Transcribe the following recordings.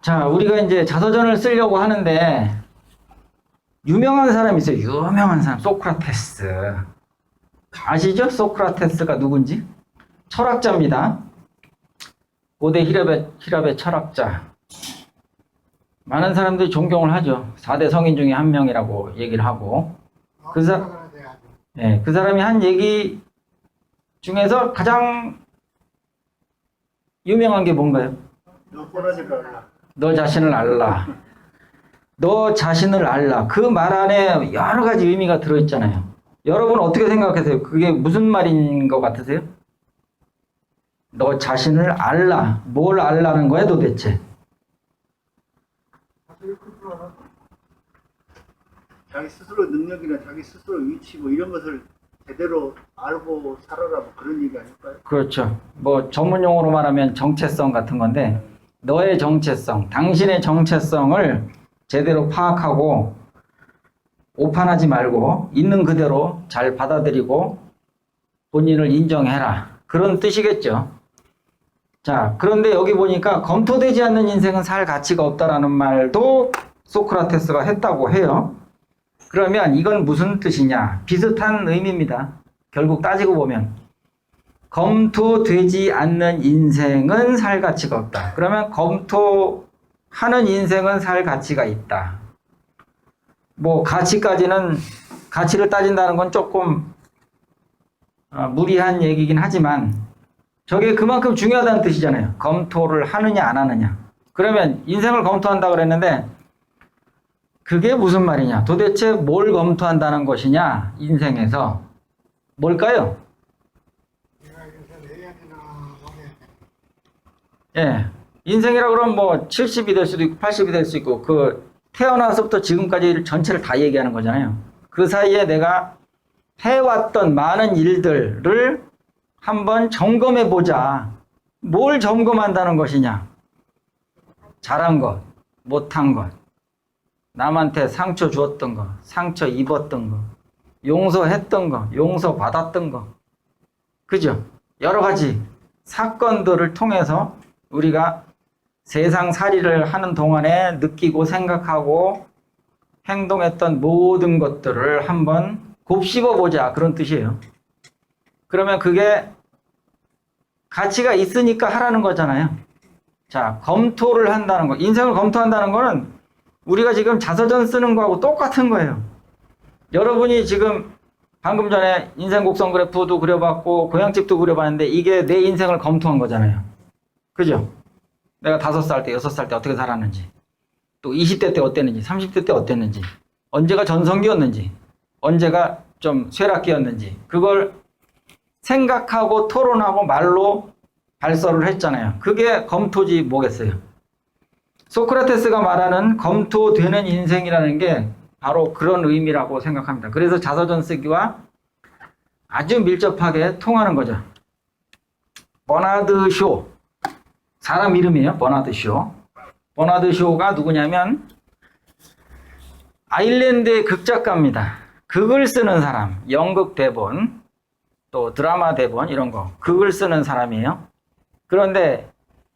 자, 우리가 이제 자서전을 쓰려고 하는데, 유명한 사람이 있어요. 유명한 사람. 소크라테스. 아시죠? 소크라테스가 누군지? 철학자입니다. 고대 히랍의 철학자. 많은 사람들이 존경을 하죠. 4대 성인 중에 한 명이라고 얘기를 하고. 그 사람이 한 얘기 중에서 가장 유명한 게 뭔가요? 너 자신을 알라. 너 자신을 알라. 그 말 안에 여러 가지 의미가 들어있잖아요. 여러분 어떻게 생각하세요? 그게 무슨 말인 것 같으세요? 너 자신을 알라. 뭘 알라는 거야 도대체? 자기 스스로 능력이나 자기 스스로 위치 뭐 이런 것을 제대로 알고 살아라 뭐 그런 얘기 아닐까요? 그렇죠. 뭐 전문 용어로 말하면 정체성 같은 건데 너의 정체성, 당신의 정체성을 제대로 파악하고 오판하지 말고 있는 그대로 잘 받아들이고 본인을 인정해라. 그런 뜻이겠죠. 자, 그런데 여기 보니까 검토되지 않는 인생은 살 가치가 없다라는 말도 소크라테스가 했다고 해요. 그러면 이건 무슨 뜻이냐? 비슷한 의미입니다. 결국 따지고 보면 검토되지 않는 인생은 살 가치가 없다. 그러면 검토하는 인생은 살 가치가 있다. 뭐 가치까지는 가치를 따진다는 건 조금 무리한 얘기긴 하지만 저게 그만큼 중요하다는 뜻이잖아요. 검토를 하느냐 안 하느냐. 그러면 인생을 검토한다 그랬는데 그게 무슨 말이냐? 도대체 뭘 검토한다는 것이냐? 인생에서 뭘까요? 예, 인생이라 그러면 뭐 70이 될 수도 있고 80이 될 수 있고 그 태어나서부터 지금까지 전체를 다 얘기하는 거잖아요. 그 사이에 내가 해왔던 많은 일들을 한번 점검해 보자. 뭘 점검한다는 것이냐? 잘한 것, 못한 것, 남한테 상처 주었던 것, 상처 입었던 것, 용서했던 것, 용서받았던 것. 그죠? 여러 가지 사건들을 통해서 우리가 세상살이를 하는 동안에 느끼고 생각하고 행동했던 모든 것들을 한번 곱씹어 보자. 그런 뜻이에요. 그러면 그게 가치가 있으니까 하라는 거잖아요. 자, 검토를 한다는 거. 인생을 검토한다는 거는 우리가 지금 자서전 쓰는 거하고 똑같은 거예요. 여러분이 지금 방금 전에 인생 곡선 그래프도 그려봤고 고향집도 그려봤는데 이게 내 인생을 검토한 거잖아요. 그죠? 내가 5살 때, 6살 때 어떻게 살았는지, 또 20대 때 어땠는지, 30대 때 어땠는지, 언제가 전성기였는지, 언제가 좀 쇠락기였는지, 그걸 생각하고 토론하고 말로 발설을 했잖아요. 그게 검토지 뭐겠어요. 소크라테스가 말하는 검토되는 인생이라는 게 바로 그런 의미라고 생각합니다. 그래서 자서전 쓰기와 아주 밀접하게 통하는 거죠. 버나드 쇼. 사람 이름이에요. 버나드 쇼. 버나드 쇼가 누구냐면 아일랜드의 극작가입니다. 극을 쓰는 사람. 연극 대본, 또 드라마 대본 이런 거. 극을 쓰는 사람이에요. 그런데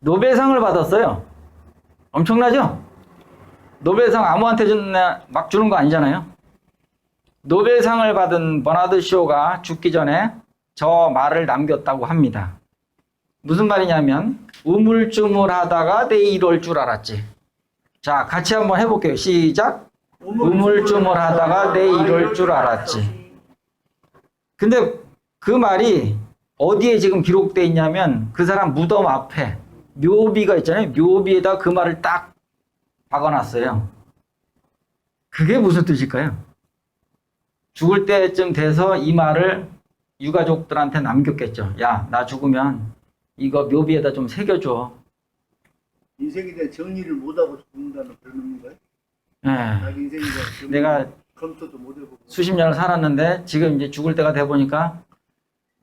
노벨상을 받았어요. 엄청나죠? 노벨상 아무한테 막 주는 거 아니잖아요. 노벨상을 받은 버나드 쇼가 죽기 전에 저 말을 남겼다고 합니다. 무슨 말이냐면 우물쭈물하다가 내일 올 줄 알았지. 자, 같이 한번 해볼게요. 시작. 우물쭈물하다가 내일 올 줄 알았지. 근데 그 말이 어디에 지금 기록되어 있냐면 그 사람 무덤 앞에 묘비가 있잖아요. 묘비에다 그 말을 딱 박아놨어요. 그게 무슨 뜻일까요? 죽을 때쯤 돼서 이 말을 유가족들한테 남겼겠죠. 야, 나 죽으면 이거 묘비에다 좀 새겨줘. 인생에 대한 정리를 못하고 죽는다는 그런 의미가요? 네. 자기 인생에 대한 내가 검토도 못 해보고 수십 년을 살았는데 지금 이제 죽을 때가 돼 보니까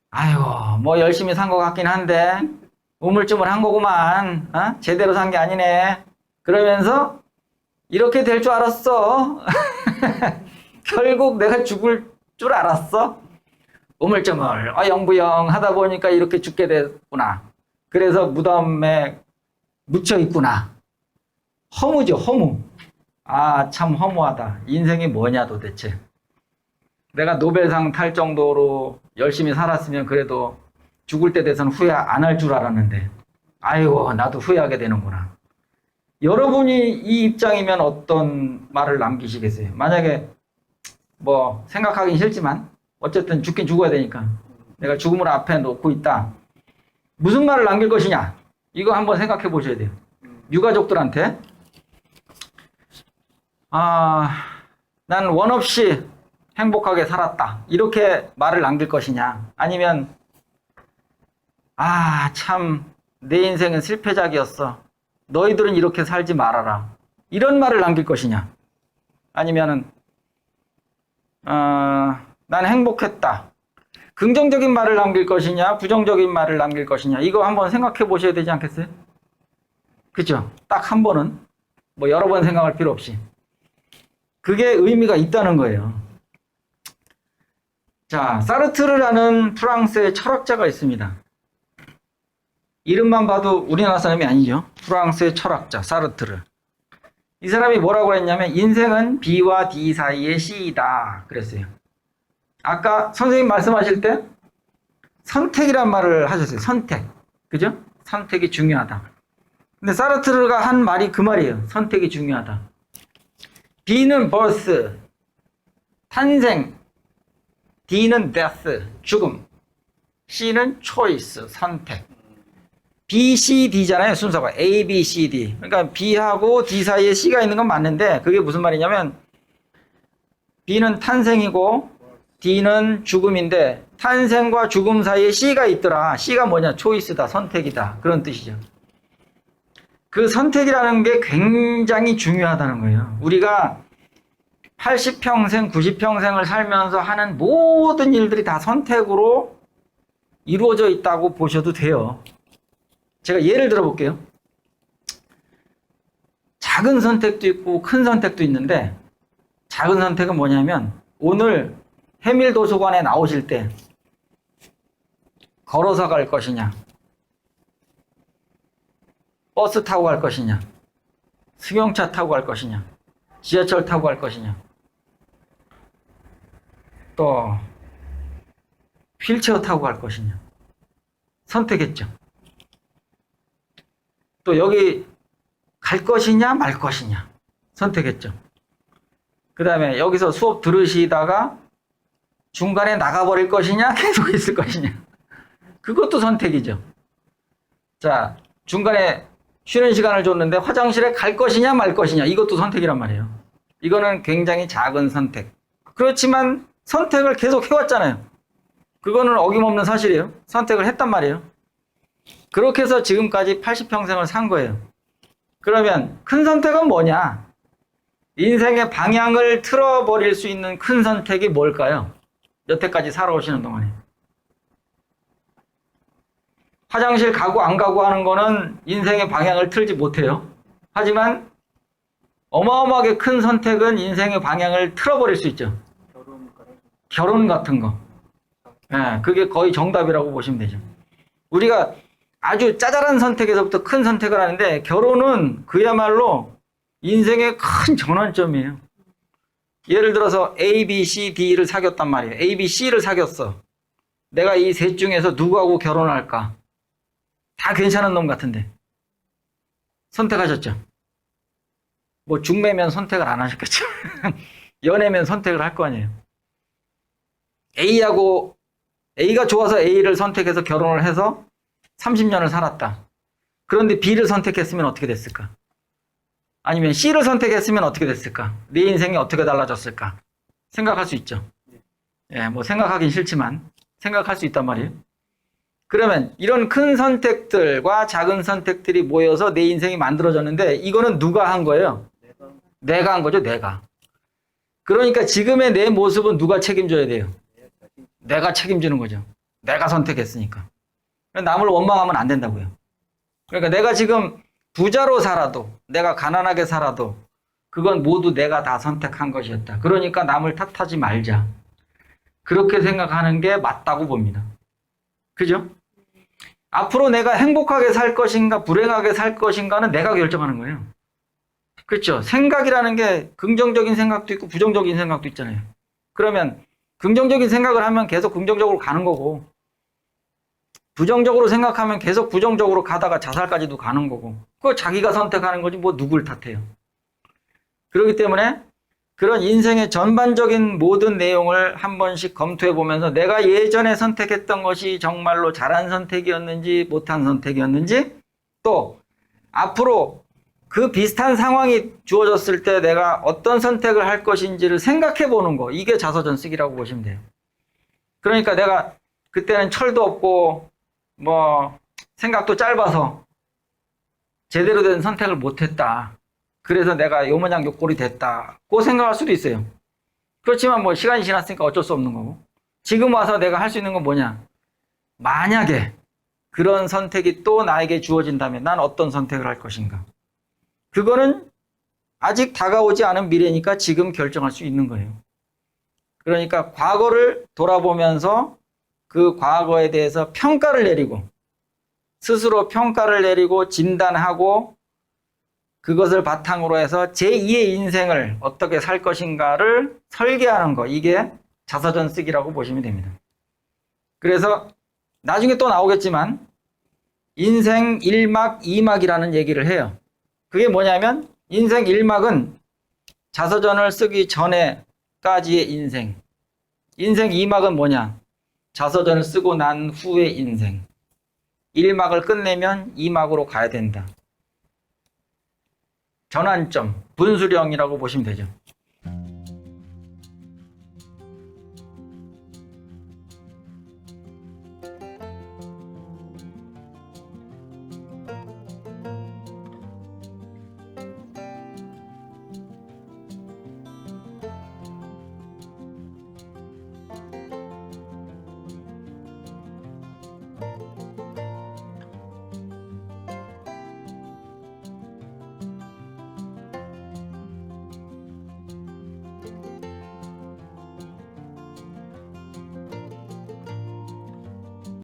아이고 뭐 열심히 산 것 같긴 한데 우물쭈물 한 거구만. 어? 제대로 산 게 아니네. 그러면서 이렇게 될 줄 알았어. 결국 내가 죽을 줄 알았어. 우물쭈물 어영부영 하다 보니까 이렇게 죽게 됐구나. 그래서 무덤에 묻혀 있구나. 허무죠, 허무. 아, 참 허무하다. 인생이 뭐냐 도대체. 내가 노벨상 탈 정도로 열심히 살았으면 그래도 죽을 때 돼서는 후회 안 할 줄 알았는데, 아이고, 나도 후회하게 되는구나. 여러분이 이 입장이면 어떤 말을 남기시겠어요? 만약에 뭐 생각하긴 싫지만 어쨌든 죽긴 죽어야 되니까 내가 죽음을 앞에 놓고 있다. 무슨 말을 남길 것이냐? 이거 한번 생각해 보셔야 돼요. 유가족들한테 난 원 없이 행복하게 살았다. 이렇게 말을 남길 것이냐? 아니면 참 내 인생은 실패작이었어. 너희들은 이렇게 살지 말아라. 이런 말을 남길 것이냐? 아니면은 난 행복했다. 긍정적인 말을 남길 것이냐, 부정적인 말을 남길 것이냐, 이거 한번 생각해 보셔야 되지 않겠어요? 그죠? 딱 한 번은, 뭐 여러 번 생각할 필요 없이. 그게 의미가 있다는 거예요. 자, 사르트르라는 프랑스의 철학자가 있습니다. 이름만 봐도 우리나라 사람이 아니죠. 프랑스의 철학자, 사르트르. 이 사람이 뭐라고 했냐면, 인생은 B와 D 사이의 C이다. 그랬어요. 아까 선생님 말씀하실 때 선택이란 말을 하셨어요. 선택. 그죠? 선택이 중요하다. 근데 사르트르가 한 말이 그 말이에요. 선택이 중요하다. B는 birth, 탄생. D는 death, 죽음. C는 choice, 선택. B, C, D잖아요. 순서가. A, B, C, D. 그러니까 B하고 D 사이에 C가 있는 건 맞는데 그게 무슨 말이냐면 B는 탄생이고 D는 죽음인데 탄생과 죽음 사이에 C가 있더라. C가 뭐냐? 초이스다. 선택이다. 그런 뜻이죠. 그 선택이라는 게 굉장히 중요하다는 거예요. 우리가 80평생, 90평생을 살면서 하는 모든 일들이 다 선택으로 이루어져 있다고 보셔도 돼요. 제가 예를 들어 볼게요. 작은 선택도 있고 큰 선택도 있는데 작은 선택은 뭐냐면 오늘 해밀 도서관에 나오실 때 걸어서 갈 것이냐, 버스 타고 갈 것이냐, 승용차 타고 갈 것이냐, 지하철 타고 갈 것이냐, 또 휠체어 타고 갈 것이냐 선택했죠. 또 여기 갈 것이냐 말 것이냐 선택했죠. 그 다음에 여기서 수업 들으시다가 중간에 나가버릴 것이냐 계속 있을 것이냐 그것도 선택이죠. 자, 중간에 쉬는 시간을 줬는데 화장실에 갈 것이냐 말 것이냐 이것도 선택이란 말이에요. 이거는 굉장히 작은 선택. 그렇지만 선택을 계속 해왔잖아요. 그거는 어김없는 사실이에요. 선택을 했단 말이에요. 그렇게 해서 지금까지 80평생을 산 거예요. 그러면 큰 선택은 뭐냐? 인생의 방향을 틀어버릴 수 있는 큰 선택이 뭘까요? 여태까지 살아오시는 동안에. 화장실 가고 안 가고 하는 거는 인생의 방향을 틀지 못해요. 하지만 어마어마하게 큰 선택은 인생의 방향을 틀어버릴 수 있죠. 결혼 같은 거. 네, 그게 거의 정답이라고 보시면 되죠. 우리가 아주 짜잘한 선택에서부터 큰 선택을 하는데 결혼은 그야말로 인생의 큰 전환점이에요. 예를 들어서 A, B, C, D를 사귀었단 말이에요. A, B, C를 사귀었어. 내가 이 셋 중에서 누구하고 결혼할까? 다 괜찮은 놈 같은데. 선택하셨죠? 뭐 중매면 선택을 안 하셨겠죠? 연애면 선택을 할 거 아니에요. A가 좋아서 A를 선택해서 결혼을 해서 30년을 살았다. 그런데 B를 선택했으면 어떻게 됐을까? 아니면 C를 선택했으면 어떻게 됐을까? 내 인생이 어떻게 달라졌을까? 생각할 수 있죠. 예, 뭐 생각하긴 싫지만 생각할 수 있단 말이에요. 그러면 이런 큰 선택들과 작은 선택들이 모여서 내 인생이 만들어졌는데 이거는 누가 한 거예요? 내가 한 거죠, 내가. 그러니까 지금의 내 모습은 누가 책임져야 돼요? 내가 책임지는 거죠. 내가 선택했으니까. 남을 원망하면 안 된다고요. 그러니까 내가 지금 부자로 살아도, 내가 가난하게 살아도 그건 모두 내가 다 선택한 것이었다. 그러니까 남을 탓하지 말자. 그렇게 생각하는 게 맞다고 봅니다. 그죠? 앞으로 내가 행복하게 살 것인가 불행하게 살 것인가는 내가 결정하는 거예요. 그렇죠. 생각이라는 게 긍정적인 생각도 있고 부정적인 생각도 있잖아요. 그러면 긍정적인 생각을 하면 계속 긍정적으로 가는 거고, 부정적으로 생각하면 계속 부정적으로 가다가 자살까지도 가는 거고, 그거 자기가 선택하는 거지 뭐 누굴 탓해요. 그렇기 때문에 그런 인생의 전반적인 모든 내용을 한 번씩 검토해 보면서 내가 예전에 선택했던 것이 정말로 잘한 선택이었는지 못한 선택이었는지, 또 앞으로 그 비슷한 상황이 주어졌을 때 내가 어떤 선택을 할 것인지를 생각해 보는 거, 이게 자서전 쓰기라고 보시면 돼요. 그러니까 내가 그때는 철도 없고 뭐 생각도 짧아서 제대로 된 선택을 못했다, 그래서 내가 요 모양 요 꼴이 됐다, 그 생각할 수도 있어요. 그렇지만 뭐 시간이 지났으니까 어쩔 수 없는 거고, 지금 와서 내가 할 수 있는 건 뭐냐, 만약에 그런 선택이 또 나에게 주어진다면 난 어떤 선택을 할 것인가, 그거는 아직 다가오지 않은 미래니까 지금 결정할 수 있는 거예요. 그러니까 과거를 돌아보면서 그 과거에 대해서 평가를 내리고, 스스로 평가를 내리고 진단하고, 그것을 바탕으로 해서 제2의 인생을 어떻게 살 것인가를 설계하는 거, 이게 자서전 쓰기라고 보시면 됩니다. 그래서 나중에 또 나오겠지만 인생 1막, 2막이라는 얘기를 해요. 그게 뭐냐면 인생 1막은 자서전을 쓰기 전에까지의 인생, 인생 2막은 뭐냐, 자서전을 쓰고 난 후의 인생. 1막을 끝내면 2막으로 가야 된다. 전환점, 분수령이라고 보시면 되죠.